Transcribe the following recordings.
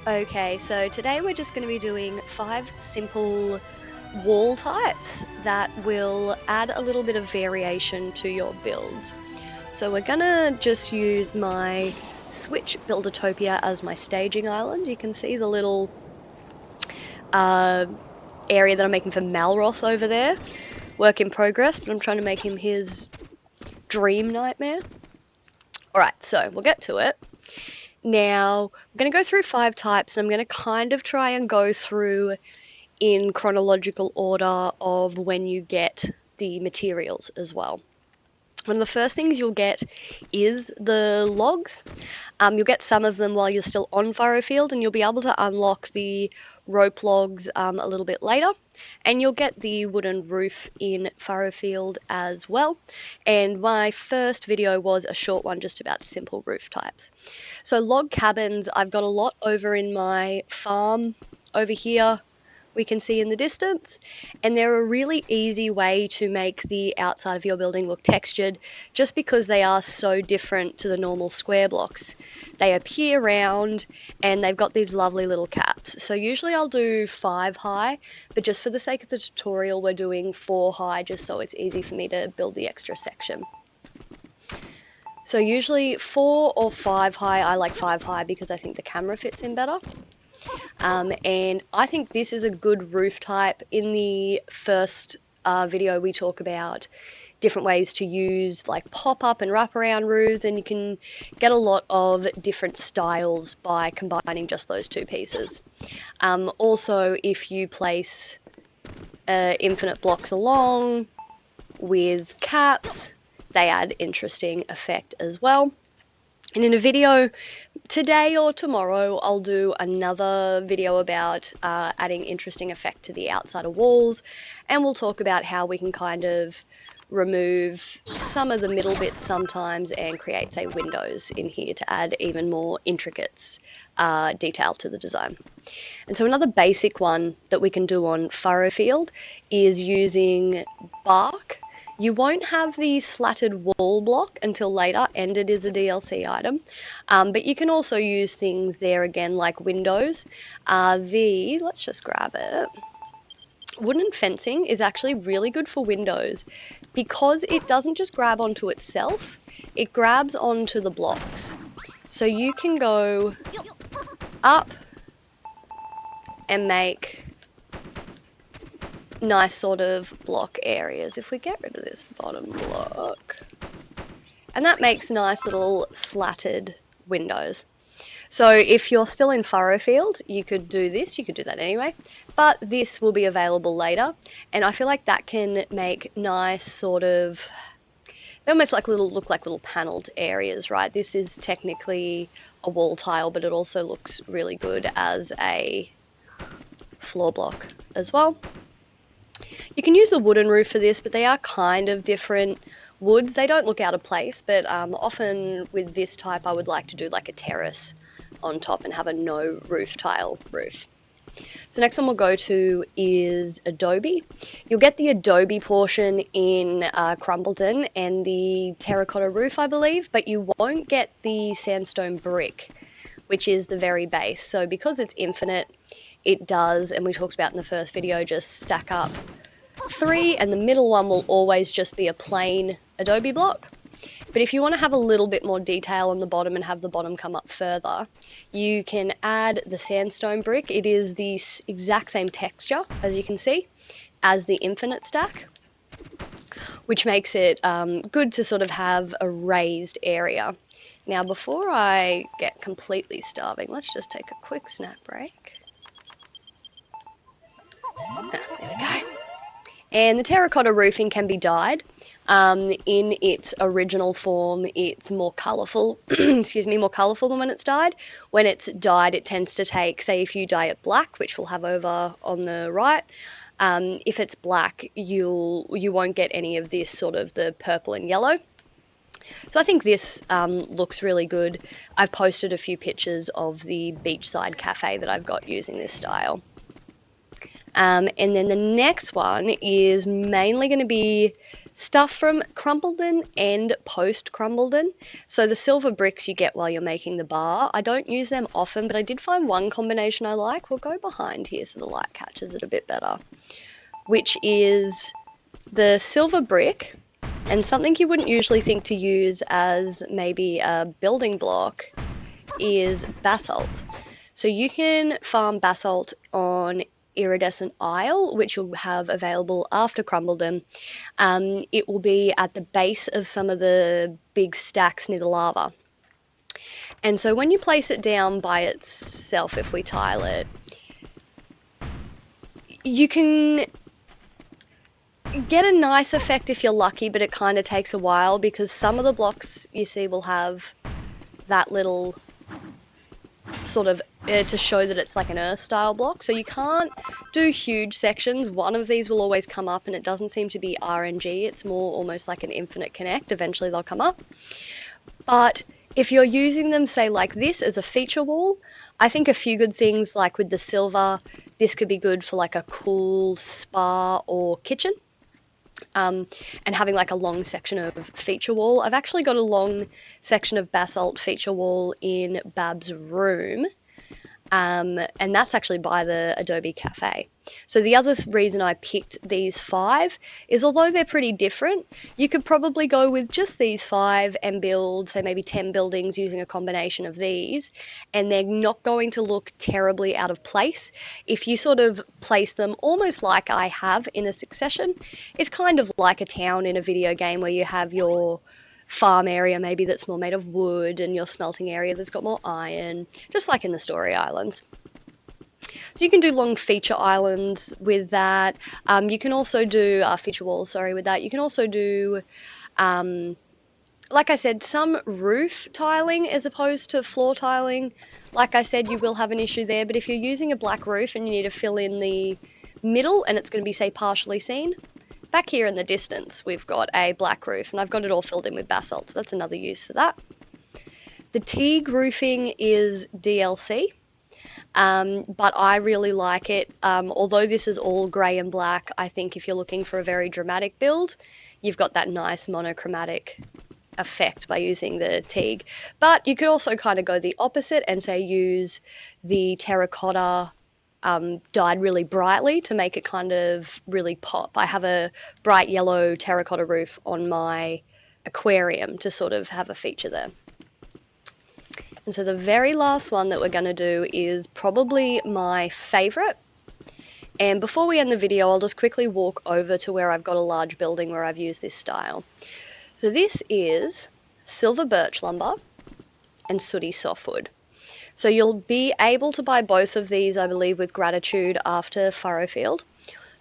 Okay, so today we're just going to be doing 5 simple wall types that will add a little bit of variation to your builds. So we're going to just use my Switch Buildertopia as my staging island. You can see the little area that I'm making for Malroth over there. Work in progress, but I'm trying to make him his dream nightmare. Alright, so we'll get to it. Now, I'm going to go through 5 types, and I'm going to kind of try and go through in chronological order of when you get the materials as well. One of the first things you'll get is the logs. You'll get some of them while you're still on Furrowfield, and you'll be able to unlock the rope logs a little bit later. And you'll get the wooden roof in Furrowfield as well. And my first video was a short one just about simple roof types. So log cabins, I've got a lot over in my farm over here, we can see in the distance, and they're a really easy way to make the outside of your building look textured just because they are so different to the normal square blocks. They appear round and they've got these lovely little caps. So usually I'll do 5 high, but just for the sake of the tutorial we're doing 4 high just so it's easy for me to build the extra section. So usually 4 or 5 high. I like 5 high because I think the camera fits in better. And I think this is a good roof type. In the first video we talk about different ways to use like pop-up and wraparound roofs, and you can get a lot of different styles by combining just those 2 pieces. Also, if you place infinite blocks along with caps, they add interesting effect as well. And in a video today or tomorrow, I'll do another video about adding interesting effect to the outside of walls, and we'll talk about how we can kind of remove some of the middle bits sometimes and create, say, windows in here to add even more intricate detail to the design. And so another basic one that we can do on Furrowfield is using bark. You won't have the slatted wall block until later, and it is a DLC item. But you can also use things there again like windows. Let's just grab it. Wooden fencing is actually really good for windows because it doesn't just grab onto itself, it grabs onto the blocks. So you can go up and make nice sort of block areas. If we get rid of this bottom block, and that makes nice little slatted windows. So if you're still in Furrowfield, you could do this, you could do that anyway, but this will be available later, and I feel like that can make nice sort of, they almost like look like little panelled areas, right? This is technically a wall tile, but it also looks really good as a floor block as well. You can use the wooden roof for this, but they are kind of different woods. They don't look out of place, but often with this type I would like to do like a terrace on top and have a no roof tile roof. So next one we'll go to is adobe. You'll get the adobe portion in Crumbleton and the terracotta roof, I believe, but you won't get the sandstone brick, which is the very base. So because it's infinite, it does, and we talked about in the first video, just stack up 3, and the middle one will always just be a plain adobe block. But if you want to have a little bit more detail on the bottom and have the bottom come up further, you can add the sandstone brick. It is the exact same texture, as you can see, as the infinite stack, which makes it good to sort of have a raised area. Now, before I get completely starving, let's just take a quick snack break. There we go. And the terracotta roofing can be dyed. In its original form, it's more colourful, excuse me, more colourful than when it's dyed. When it's dyed, it tends to take, say if you dye it black, which we'll have over on the right, if it's black, you won't get any of this sort of the purple and yellow. So I think this looks really good. I've posted a few pictures of the beachside cafe that I've got using this style. And then the next one is mainly going to be Stuff from Crumbledon and post Crumbledon. So the silver bricks you get while you're making the bar, I don't use them often, but I did find one combination I like. We'll go behind here so the light catches it a bit better, which is the silver brick, and something you wouldn't usually think to use as maybe a building block is basalt. So you can farm basalt on Iridescent Isle, which you'll have available after Crumbledon. It will be at the base of some of the big stacks near the lava. And so when you place it down by itself, if we tile it, you can get a nice effect if you're lucky, but it kind of takes a while because some of the blocks you see will have that little sort of to show that it's like an earth style block, so you can't do huge sections. One of these will always come up, and it doesn't seem to be RNG, it's more almost like an infinite connect. Eventually they'll come up. But if you're using them, say like this as a feature wall, I think a few good things, like with the silver, this could be good for like a cool spa or kitchen. And having like a long section of feature wall. I've actually got a long section of basalt feature wall in Bab's room, and that's actually by the Adobe Cafe. So the other reason I picked these 5 is, although they're pretty different, you could probably go with just these 5 and build, say, maybe 10 buildings using a combination of these, and they're not going to look terribly out of place. If you sort of place them almost like I have in a succession, it's kind of like a town in a video game where you have your farm area maybe that's more made of wood and your smelting area that's got more iron, just like in the story islands. So you can do long feature islands with that. You can also do feature walls, sorry, with that. You can also do, like I said, some roof tiling as opposed to floor tiling. Like I said, you will have an issue there, but if you're using a black roof and you need to fill in the middle and it's going to be, say, partially seen, back here in the distance we've got a black roof, and I've got it all filled in with basalt, so that's another use for that. The teak roofing is DLC. But I really like it. Although this is all grey and black, I think if you're looking for a very dramatic build, you've got that nice monochromatic effect by using the teak. But you could also kind of go the opposite and say use the terracotta dyed really brightly to make it kind of really pop. I have a bright yellow terracotta roof on my aquarium to sort of have a feature there. And so the very last one that we're going to do is probably my favourite. And before we end the video, I'll just quickly walk over to where I've got a large building where I've used this style. So this is silver birch lumber and sooty softwood. So you'll be able to buy both of these, I believe, with gratitude after Furrowfield.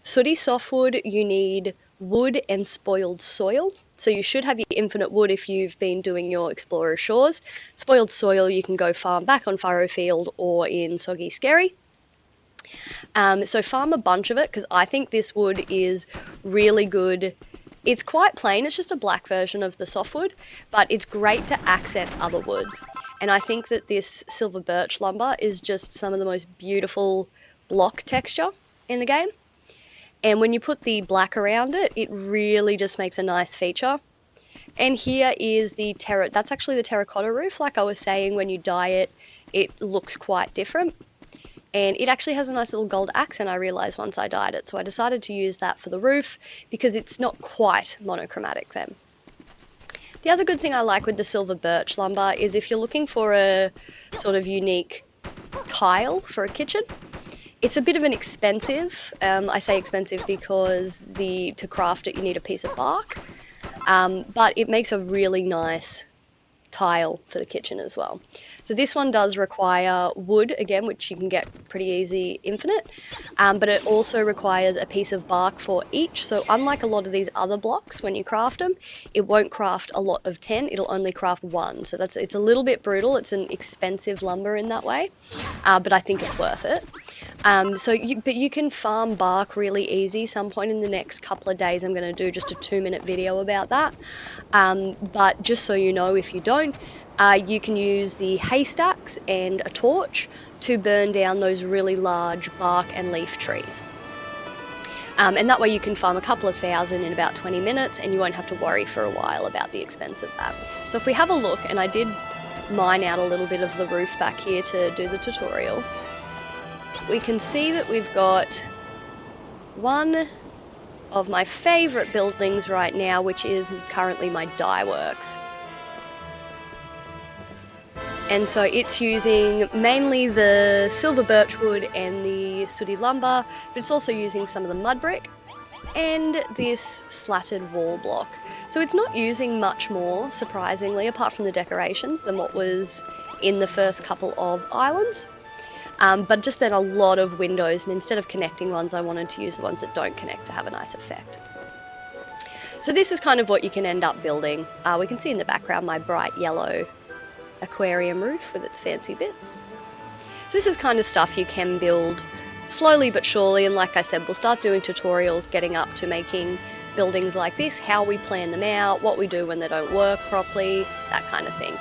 Sooty softwood, you need wood and spoiled soil. So you should have your infinite wood if you've been doing your Explorer Shores. Spoiled soil you can go farm back on Furrowfield or in Soggy Scary. So farm a bunch of it, because I think this wood is really good. It's quite plain, it's just a black version of the softwood, but it's great to accent other woods. And I think that this silver birch lumber is just some of the most beautiful block texture in the game. And when you put the black around it, it really just makes a nice feature. And here is the that's actually the terracotta roof. Like I was saying, when you dye it, it looks quite different. And it actually has a nice little gold accent, I realised once I dyed it. So I decided to use that for the roof because it's not quite monochromatic then. The other good thing I like with the silver birch lumber is if you're looking for a sort of unique tile for a kitchen, it's a bit of an expensive. I say expensive because to craft it you need a piece of bark, but it makes a really nice tile for the kitchen as well. So this one does require wood again, which you can get pretty easy infinite, but it also requires a piece of bark for each. So unlike a lot of these other blocks, when you craft them, it won't craft a lot of 10, it'll only craft 1. So it's a little bit brutal. It's an expensive lumber in that way, but I think it's worth it. But you can farm bark really easy. Some point in the next couple of days I'm going to do just a 2-minute video about that. But just so you know, if you don't, you can use the haystacks and a torch to burn down those really large bark and leaf trees. And that way you can farm a couple of thousand in about 20 minutes and you won't have to worry for a while about the expense of that. So if we have a look, and I did mine out a little bit of the roof back here to do the tutorial, we can see that we've got one of my favourite buildings right now, which is currently my dye works. And so it's using mainly the silver birchwood and the sooty lumber, but it's also using some of the mud brick and this slatted wall block. So it's not using much more, surprisingly, apart from the decorations, than what was in the first couple of islands. But just then a lot of windows, and instead of connecting ones, I wanted to use the ones that don't connect to have a nice effect. So this is kind of what you can end up building. We can see in the background my bright yellow aquarium roof with its fancy bits. So this is kind of stuff you can build slowly but surely, and like I said, we'll start doing tutorials getting up to making buildings like this, how we plan them out, what we do when they don't work properly, that kind of thing.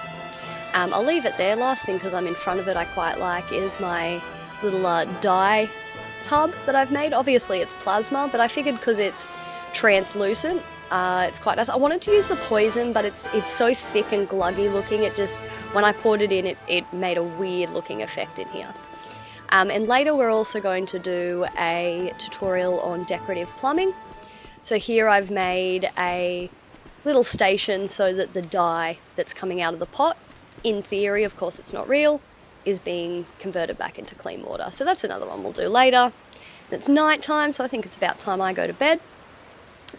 I'll leave it there. Last thing, because I'm in front of it, I quite like is my little dye tub that I've made. Obviously it's plasma, but I figured because it's translucent, it's quite nice. I wanted to use the poison, but it's so thick and gluggy looking, it just, when I poured it in, it made a weird looking effect in here. And later we're also going to do a tutorial on decorative plumbing. So here I've made a little station so that the dye that's coming out of the pot, in theory, of course it's not real, is being converted back into clean water. So that's another one we'll do later. It's night time, so I think it's about time I go to bed.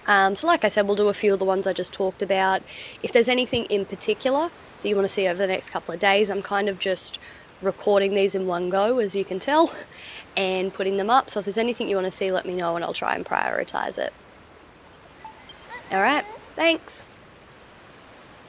So like I said, we'll do a few of the ones I just talked about. If there's anything in particular that you want to see over the next couple of days, I'm kind of just recording these in one go, as you can tell, and putting them up. So if there's anything you want to see, let me know and I'll try and prioritize it. Alright, thanks.